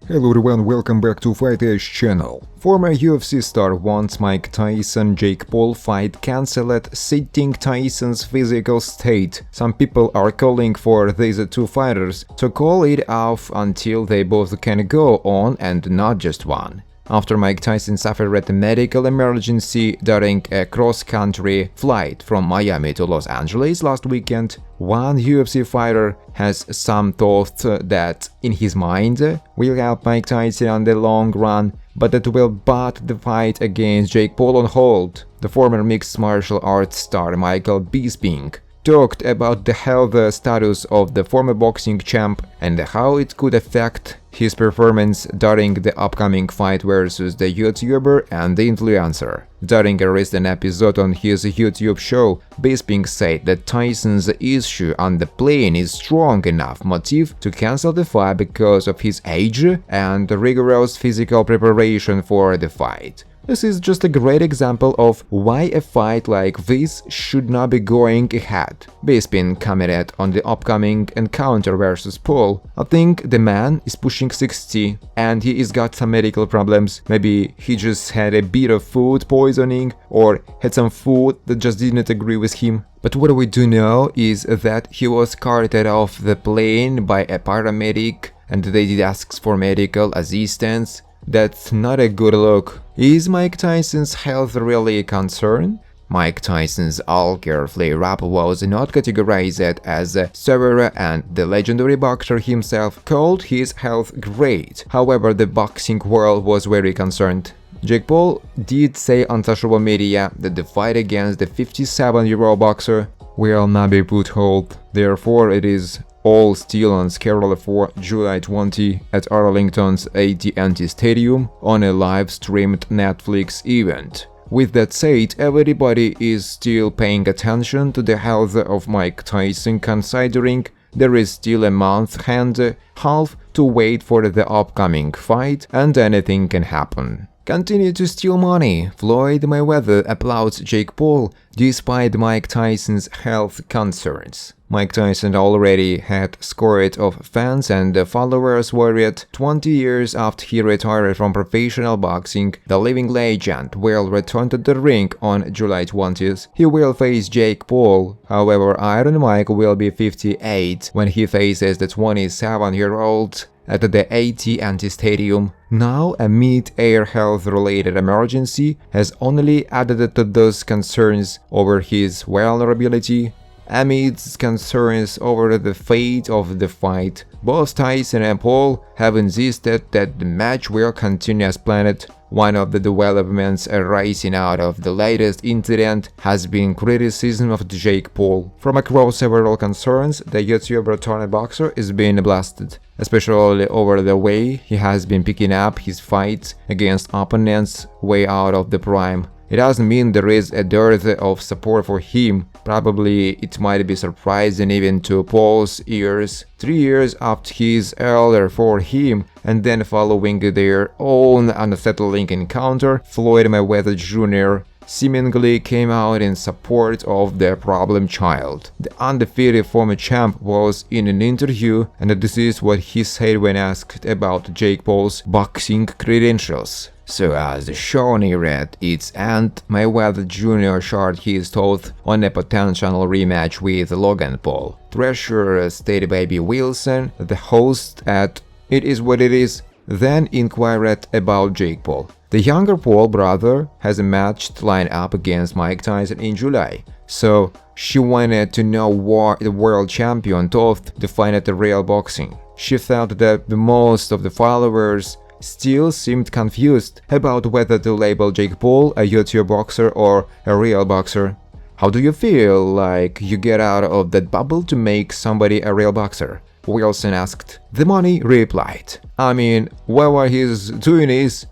Hello everyone, welcome back to Fight Edge channel. Former UFC star wants Mike Tyson-Jake Paul fight cancelled, citing Tyson's physical state. Some people are calling for these two fighters to call it off until they both can go on and not just one. After Mike Tyson suffered a medical emergency during a cross-country flight from Miami to Los Angeles last weekend, one UFC fighter has some thoughts that, in his mind, will help Mike Tyson on the long run, but that will put the fight against Jake Paul on hold. The former mixed martial arts star Michael Bisping talked about the health status of the former boxing champ and how it could affect his performance during the upcoming fight versus the YouTuber and the influencer. During a recent episode on his YouTube show, Bisping said that Tyson's issue on the plane is strong enough motive to cancel the fight because of his age and rigorous physical preparation for the fight. This is just a great example of why a fight like this should not be going ahead. Bisping commented on the upcoming encounter versus Paul. I think the man is pushing 60 and he has got some medical problems. Maybe he just had a bit of food poisoning or had some food that just didn't agree with him. But what we do know is that he was carted off the plane by a paramedic and they did ask for medical assistance. That's not a good look. Is Mike Tyson's health really a concern? Mike Tyson's all-care flare-up was not categorized as severe and the legendary boxer himself called his health great. However, the boxing world was very concerned. Jake Paul did say on social media that the fight against the 57-year-old boxer will not be put hold. Therefore, it is all still on schedule for July 20 at Arlington's AT&T Stadium on a live-streamed Netflix event. With that said, everybody is still paying attention to the health of Mike Tyson, considering there is still a month and a half to wait for the upcoming fight and anything can happen. Continue to steal money. Floyd Mayweather applauds Jake Paul despite Mike Tyson's health concerns. Mike Tyson already had scores of fans and followers worried 20 years after he retired from professional boxing. The living legend will return to the ring on July 20th. He will face Jake Paul. However, Iron Mike will be 58 when he faces the 27-year-old at the AT&T Stadium. Now, a mid-air health-related emergency has only added to those concerns over his vulnerability. Amidst concerns over the fate of the fight, both Tyson and Paul have insisted that the match will continue as planned. One of the developments arising out of the latest incident has been criticism of Jake Paul. From across several concerns, the YouTuber turned boxer is being blasted, especially over the way he has been picking up his fights against opponents way out of the prime. It doesn't mean there is a dearth of support for him. Probably it might be surprising even to Paul's ears. 3 years after his elder for him, and then following their own unsettling encounter, Floyd Mayweather Jr. seemingly came out in support of the problem child. The undefeated former champ was in an interview, and this is what he said when asked about Jake Paul's boxing credentials. So as the show neared its end, Mayweather Jr. shared his thoughts on a potential rematch with Logan Paul. Treasurer State Baby Wilson, the host at It Is What It Is, then inquired about Jake Paul. The younger Paul brother has a match lined up against Mike Tyson in July, so she wanted to know what the world champion thought to fight at the real boxing. She felt that most of the followers still seemed confused about whether to label Jake Paul a YouTube boxer or a real boxer. How do you feel like you get out of that bubble to make somebody a real boxer? Wilson asked. The Money replied, I mean, what he's doing is,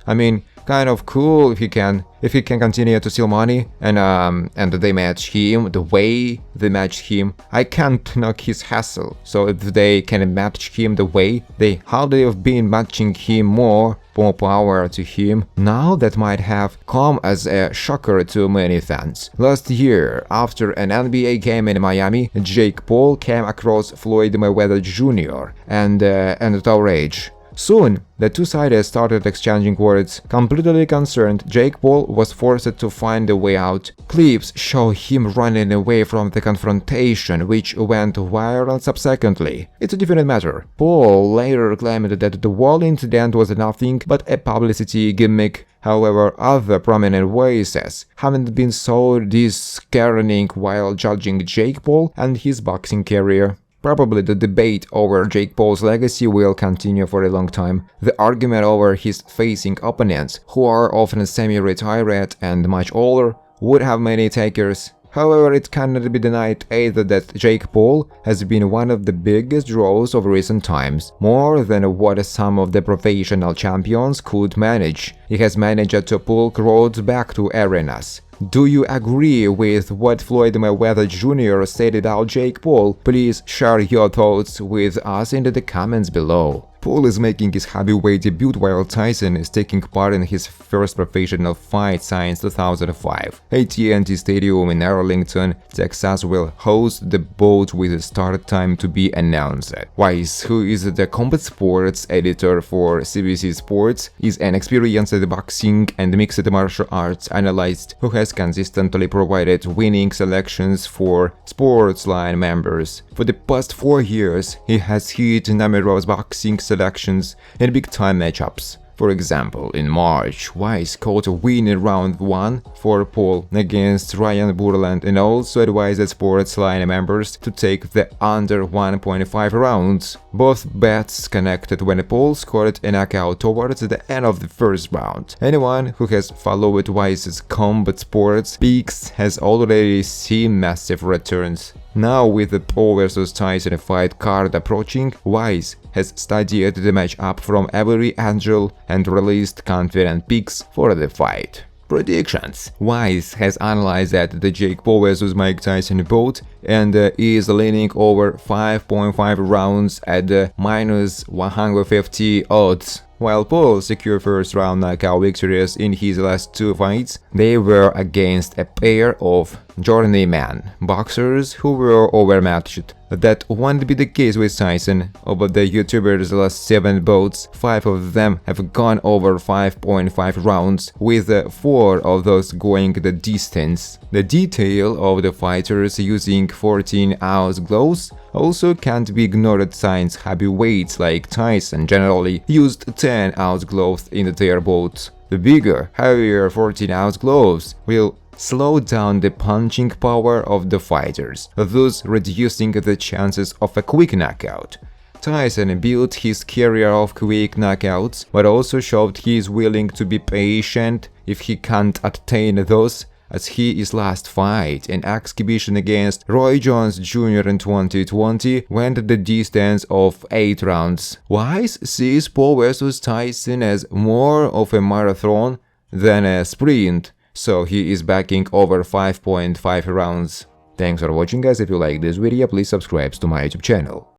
kind of cool if he can continue to steal money and they match him the way they matched him. I can't knock his hustle. So if they can match him the way they hardly have been matching him, more power to him. Now that might have come as a shocker to many fans. Last year, after an NBA game in Miami, Jake Paul came across Floyd Mayweather Jr. and outrage. Soon, the two sides started exchanging words. Completely concerned, Jake Paul was forced to find a way out. Clips show him running away from the confrontation, which went viral subsequently. It's a different matter. Paul later claimed that the whole incident was nothing but a publicity gimmick. However, other prominent voices haven't been so discerning while judging Jake Paul and his boxing career. Probably the debate over Jake Paul's legacy will continue for a long time. The argument over his facing opponents, who are often semi-retired and much older, would have many takers. However, it cannot be denied either that Jake Paul has been one of the biggest draws of recent times, more than what some of the professional champions could manage. He has managed to pull crowds back to arenas. Do you agree with what Floyd Mayweather Jr. said about Jake Paul? Please share your thoughts with us in the comments below. Paul is making his heavyweight debut while Tyson is taking part in his first professional fight since 2005. AT&T Stadium in Arlington, Texas will host the bout with a start time to be announced. Wise, who is the combat sports editor for CBC Sports, is an experienced boxing and mixed martial arts analyst who has consistently provided winning selections for Sportsline members. For the past 4 years, he has hit numerous boxing selections in big-time matchups. For example, in March, Wise caught a win in round 1 for Paul against Ryan Burland and also advised Sportsline members to take the under 1.5 rounds. Both bets connected when Paul scored a knockout towards the end of the first round. Anyone who has followed Wise's combat sports picks has already seen massive returns. Now, with the Paul vs Tyson fight card approaching, Wise has studied the matchup from every angle and released confident picks for the fight. Predictions. Wise has analyzed the Jake Paul vs Mike Tyson bout and is leaning over 5.5 rounds at minus 150 odds. While Paul secured first-round knockout victories in his last 2 fights, they were against a pair of journeyman boxers who were overmatched. That won't be the case with Tyson. Over the YouTuber's last 7 bouts, 5 of them have gone over 5.5 rounds, with 4 of those going the distance. The detail of the fighters using 14-ounce gloves also can't be ignored since heavyweights like Tyson generally used 10-ounce gloves in their bouts. The bigger, heavier 14-ounce gloves will slow down the punching power of the fighters, thus reducing the chances of a quick knockout. Tyson built his career of quick knockouts, but also showed he is willing to be patient if he can't attain those, as his last fight, an exhibition against Roy Jones Jr. in 2020, went the distance of 8 rounds. Wise sees Paul vs Tyson as more of a marathon than a sprint, so he is backing over 5.5 rounds. Thanks for watching, guys. If you like this video, please subscribe to my YouTube channel.